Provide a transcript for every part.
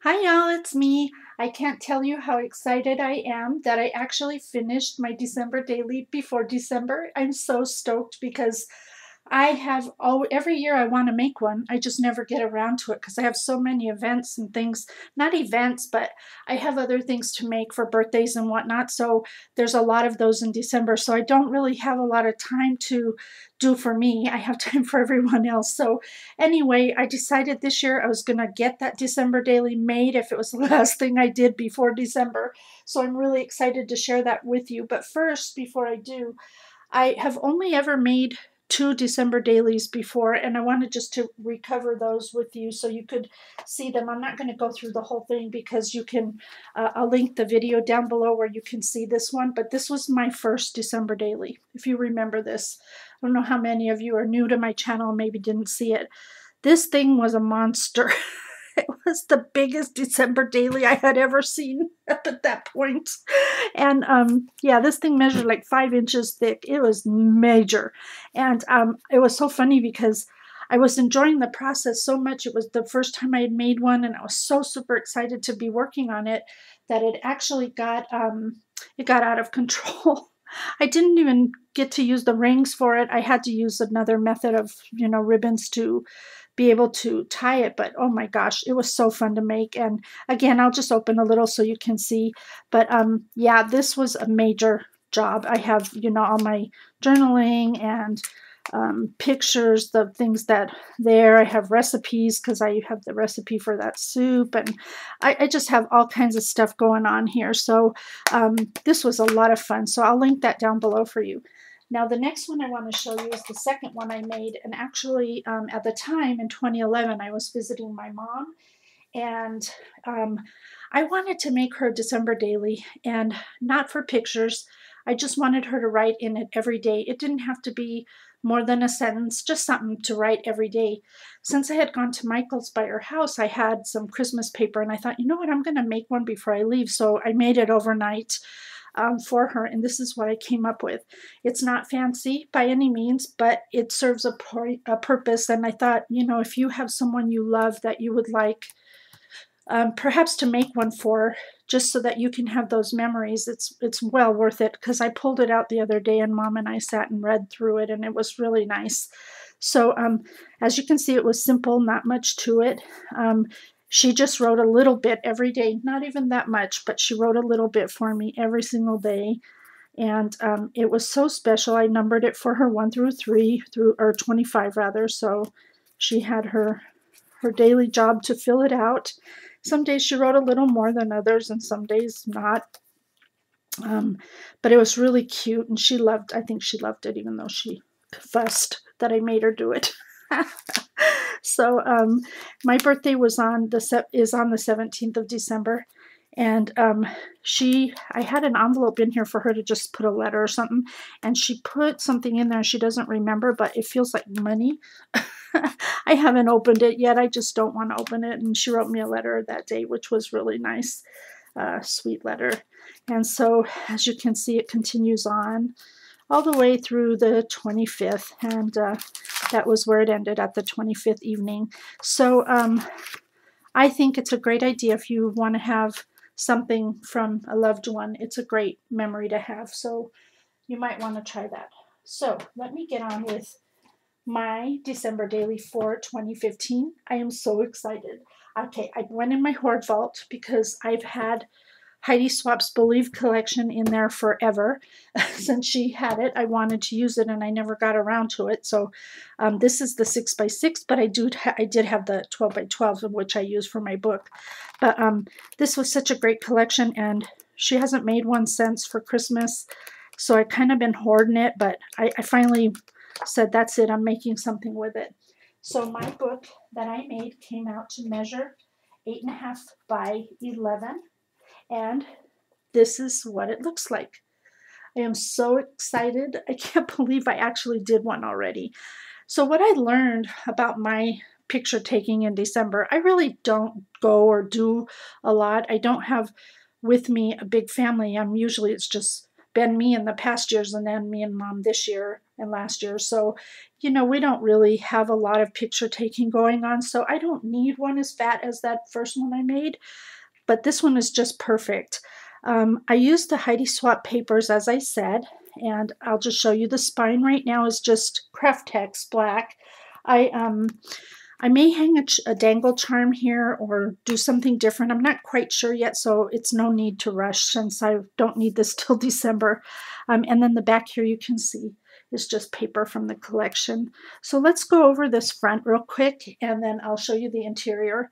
Hi, y'all, it's me. I can't tell you how excited I am that I actually finished my December daily before December. I'm so stoked because every year I want to make one. I just never get around to it because I have so many events and things, not events, but I have other things to make for birthdays and whatnot. So there's a lot of those in December. So I don't really have a lot of time to do for me. I have time for everyone else. So anyway, I decided this year I was going to get that December daily made if it was the last thing I did before December. So I'm really excited to share that with you. But first, before I do, I have only ever made two December dailies before, and I wanted just to recover those with you so you could see them. I'm not going to go through the whole thing because you can, I'll link the video down below where you can see this one, but this was my first December daily, if you remember this. I don't know how many of you are new to my channel, maybe didn't see it. This thing was a monster. It was the biggest December daily I had ever seen up at that point. And yeah, this thing measured like 5 inches thick. It was major. And it was so funny because I was enjoying the process so much. It was the first time I had made one, and I was so super excited to be working on it that it actually got out of control. I didn't even get to use the rings for it. I had to use another method of, ribbons to be able to tie it. But oh my gosh, it was so fun to make. And again, I'll just open a little so you can see. But yeah, this was a major job. I have, all my journaling and pictures, the things that there. I have recipes because I have the recipe for that soup, and I just have all kinds of stuff going on here. So this was a lot of fun. So I'll link that down below for you. Now the next one I want to show you is the second one I made, and actually at the time in 2011 I was visiting my mom, and I wanted to make her a December daily, and not for pictures. I just wanted her to write in it every day. It didn't have to be more than a sentence, just something to write every day. Since I had gone to Michael's by her house, I had some Christmas paper, and I thought, you know what, I'm going to make one before I leave. So I made it overnight for her, and this is what I came up with. It's not fancy by any means, but it serves a purpose. And I thought, if you have someone you love that you would like perhaps to make one for, just so that you can have those memories, it's well worth it, because I pulled it out the other day and Mom and I sat and read through it, and it was really nice. So as you can see, it was simple, not much to it. She just wrote a little bit every day, not even that much, but she wrote a little bit for me every single day. And it was so special. I numbered it for her 1 through 3, or 25 rather. So she had her daily job to fill it out. Some days she wrote a little more than others, and some days not. But it was really cute, and I think she loved it, even though she fussed that I made her do it. So my birthday is on the 17th of December, and I had an envelope in here for her to just put a letter or something, and she put something in there she doesn't remember, but it feels like money. I haven't opened it yet. I just don't want to open it. And she wrote me a letter that day, which was really nice, sweet letter. And so, as you can see, it continues on all the way through the 25th, and that was where it ended, at the 25th evening. So I think it's a great idea if you want to have something from a loved one. It's a great memory to have, so you might want to try that. So let me get on with my December daily for 2015. I am so excited. Okay, I went in my hoard vault because I've had Heidi Swap's Believe collection in there forever. Since she had it, I wanted to use it, and I never got around to it. So this is the 6x6, but I did have the 12x12, which I use for my book. But this was such a great collection, and she hasn't made one since for Christmas. So I kind of been hoarding it, but I finally said, that's it, I'm making something with it. So my book that I made came out to measure 8.5 by 11, and this is what it looks like. I am so excited. I can't believe I actually did one already. So what I learned about my picture taking in December, I really don't go or do a lot. I don't have with me a big family. It's just been me in the past years, and then me and Mom this year, and last year. So, you know, we don't really have a lot of picture taking going on. So I don't need one as fat as that first one I made, but this one is just perfect. I used the Heidi Swapp papers, as I said, and I'll just show you the spine right now is just Craftex black. I may hang a dangle charm here or do something different. I'm not quite sure yet, so it's no need to rush since I don't need this till December. And then the back here you can see is just paper from the collection. So let's go over this front real quick and then I'll show you the interior.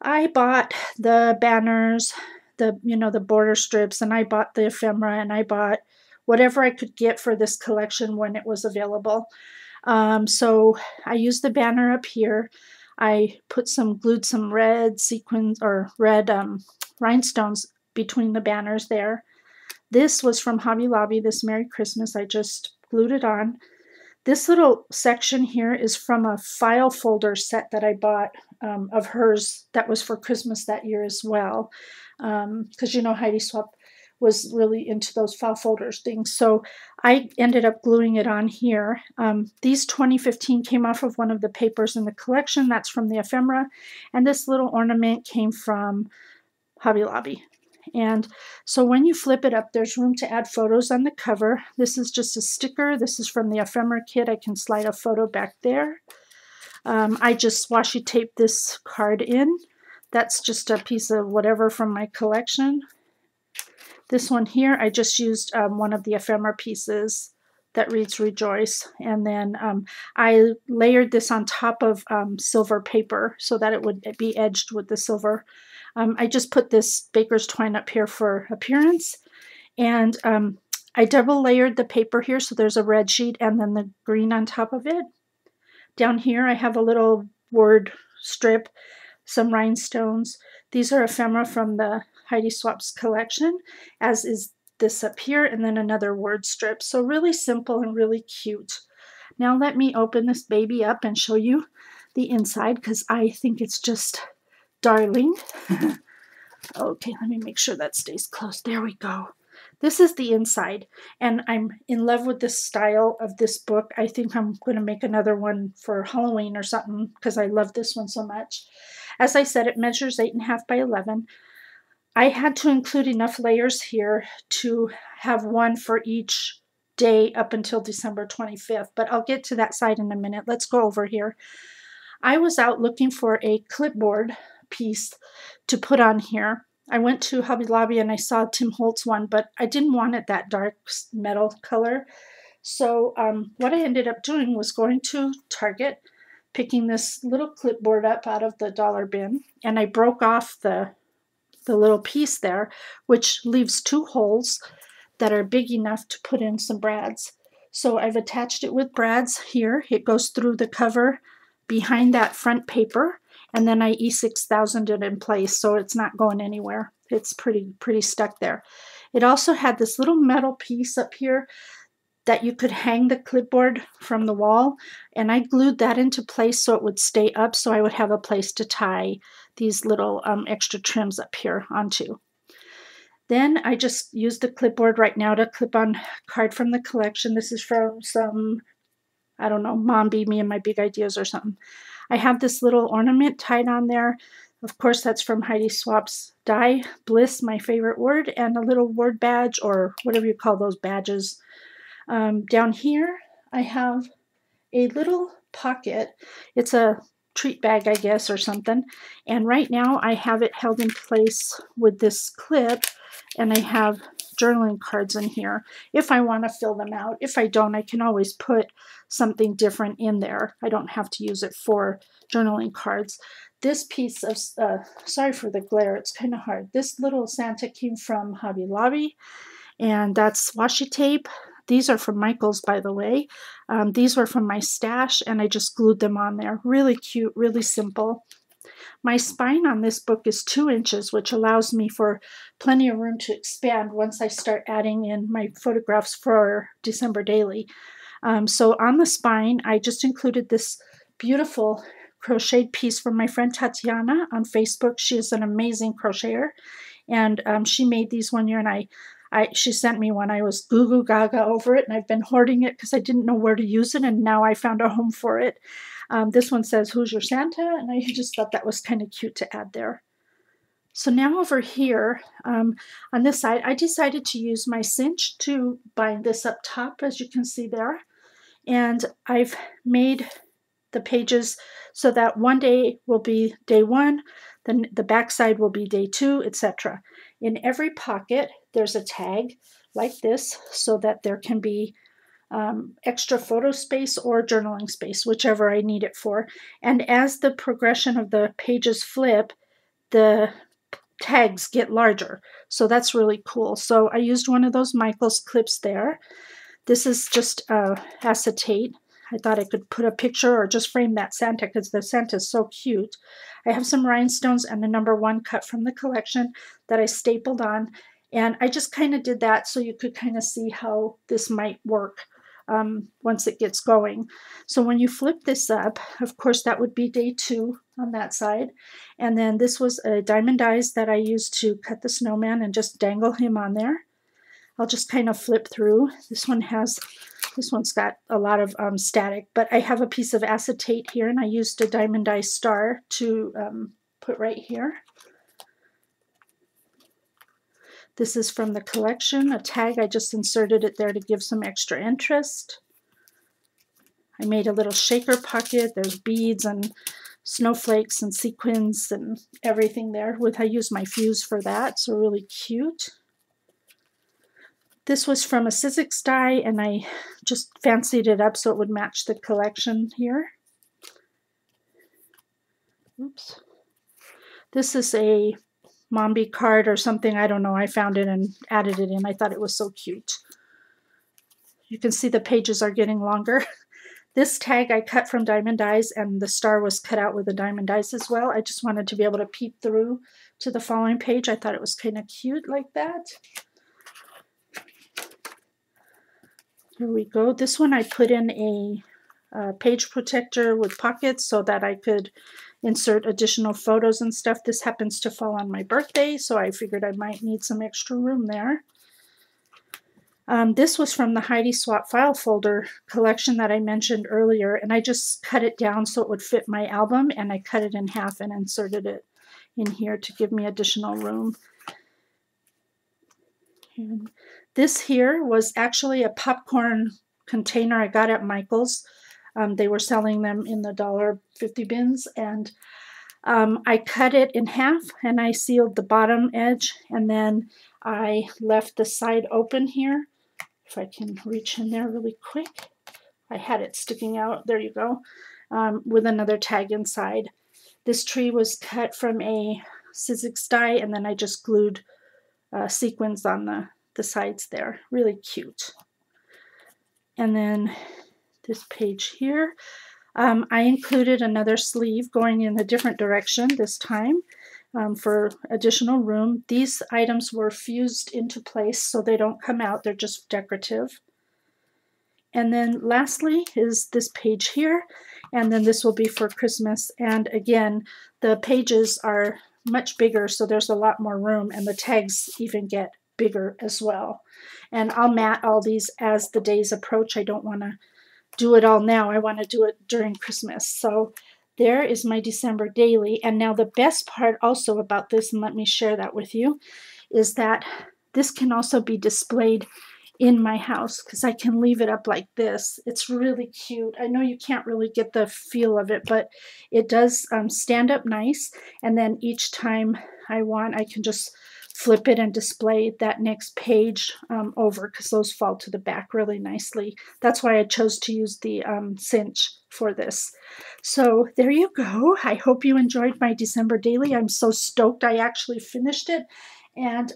I bought the banners, the border strips, and I bought the ephemera, and I bought whatever I could get for this collection when it was available. So I used the banner up here. I glued some red sequins or red rhinestones between the banners there. This was from Hobby Lobby, this Merry Christmas. I just glued it on. This little section here is from a file folder set that I bought of hers that was for Christmas that year as well. Because you know Heidi Swapp was really into those file folders things. So I ended up gluing it on here. These 2015 came off of one of the papers in the collection. That's from the ephemera. And this little ornament came from Hobby Lobby. And so when you flip it up, there's room to add photos on the cover. This is just a sticker. This is from the ephemera kit. I can slide a photo back there. I just washi taped this card in. That's just a piece of whatever from my collection. This one here, I just used one of the ephemera pieces that reads Rejoice. And then I layered this on top of silver paper so that it would be edged with the silver. I just put this baker's twine up here for appearance. And I double layered the paper here, so there's a red sheet and then the green on top of it. Down here I have a little word strip, some rhinestones. These are ephemera from the Heidi Swapp's collection, as is this up here, and then another word strip. So really simple and really cute. Now let me open this baby up and show you the inside because I think it's just darling. Okay, let me make sure that stays closed. There we go. This is the inside, and I'm in love with the style of this book. I think I'm going to make another one for Halloween or something because I love this one so much. As I said, it measures 8.5 by 11. I had to include enough layers here to have one for each day up until December 25th, but I'll get to that side in a minute. Let's go over here. I was out looking for a clipboard piece to put on here. I went to Hobby Lobby and I saw Tim Holtz one, but I didn't want it that dark metal color. So what I ended up doing was going to Target, picking this little clipboard up out of the dollar bin, and I broke off the little piece there, which leaves 2 holes that are big enough to put in some brads. So I've attached it with brads here. It goes through the cover behind that front paper, and then I E6000 it in place so it's not going anywhere. It's pretty stuck there. It also had this little metal piece up here that you could hang the clipboard from the wall, and I glued that into place so it would stay up so I would have a place to tie these little extra trims up here onto. Then I just used the clipboard right now to clip on a card from the collection. This is from some, I don't know, Mom Be Me and My Big Ideas or something. I have this little ornament tied on there. Of course, that's from Heidi Swapp's die, Bliss, my favorite word, and a little word badge or whatever you call those badges. Down here, I have a little pocket. It's a treat bag, I guess, or something. And right now, I have it held in place with this clip, and I have journaling cards in here if I want to fill them out. If I don't, I can always put something different in there. I don't have to use it for journaling cards. This piece of, sorry for the glare, it's kind of hard. This little Santa came from Hobby Lobby, and that's washi tape. These are from Michaels, by the way. These were from my stash, and I just glued them on there. Really cute, really simple. My spine on this book is 2 inches, which allows me for plenty of room to expand once I start adding in my photographs for December Daily. So on the spine, I just included this beautiful crocheted piece from my friend Tatiana on Facebook. She is an amazing crocheter, and she made these one year, and She sent me one. I was goo goo gaga over it, and I've been hoarding it because I didn't know where to use it, and now I found a home for it. This one says, "Who's your Santa?" And I just thought that was kind of cute to add there. So now over here, on this side, I decided to use my cinch to bind this up top, as you can see there. And I've made the pages so that one day will be day 1, then the back side will be day 2, etc. In every pocket, there's a tag like this so that there can be extra photo space or journaling space, whichever I need it for. And as the progression of the pages flip, the tags get larger. So that's really cool. So I used one of those Michaels clips there. This is just acetate. I thought I could put a picture or just frame that Santa because the Santa is so cute. I have some rhinestones and the number 1 cut from the collection that I stapled on. And I just kind of did that so you could kind of see how this might work once it gets going. So when you flip this up, of course, that would be day 2 on that side. And then this was a diamond dies that I used to cut the snowman and just dangle him on there. I'll just kind of flip through. This one's got a lot of static, but I have a piece of acetate here, and I used a diamond die star to put right here. This is from the collection, a tag. I just inserted it there to give some extra interest. I made a little shaker pocket. There's beads and snowflakes and sequins and everything there. I used my fuse for that, so really cute. This was from a Sizzix die, and I just fancied it up so it would match the collection here. Oops. This is a Mombi card or something. I don't know. I found it and added it in. I thought it was so cute. You can see the pages are getting longer. This tag I cut from Diamond Dies, and the star was cut out with the Diamond Dies as well. I just wanted to be able to peep through to the following page. I thought it was kind of cute like that. Here we go. This one I put in a page protector with pockets so that I could insert additional photos and stuff. This happens to fall on my birthday, so I figured I might need some extra room there. This was from the Heidi Swapp file folder collection that I mentioned earlier, and I just cut it down so it would fit my album, and I cut it in half and inserted it in here to give me additional room. And this here was actually a popcorn container I got at Michael's. They were selling them in the $1.50 bins, and I cut it in half and I sealed the bottom edge, and then I left the side open here. If I can reach in there really quick. I had it sticking out. There you go. With another tag inside. This tree was cut from a Sizzix die, and then I just glued sequins on the sides there. Really cute. And then this page here, I included another sleeve going in a different direction this time for additional room. These items were fused into place so they don't come out, they're just decorative. And then lastly is this page here, and then this will be for Christmas. And again, the pages are much bigger, so there's a lot more room, and the tags even get bigger as well. And I'll mat all these as the days approach. I don't want to do it all now. I want to do it during Christmas. So there is my December daily. And now the best part also about this, and let me share that with you, is that this can also be displayed in my house because I can leave it up like this. It's really cute. I know you can't really get the feel of it, but it does stand up nice. And then each time I want, I can just flip it and display that next page over, because those fall to the back really nicely. That's why I chose to use the cinch for this. So there you go. I hope you enjoyed my December daily. I'm so stoked I actually finished it. And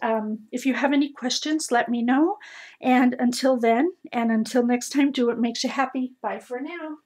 if you have any questions, let me know. And until then, and until next time, do what makes you happy. Bye for now.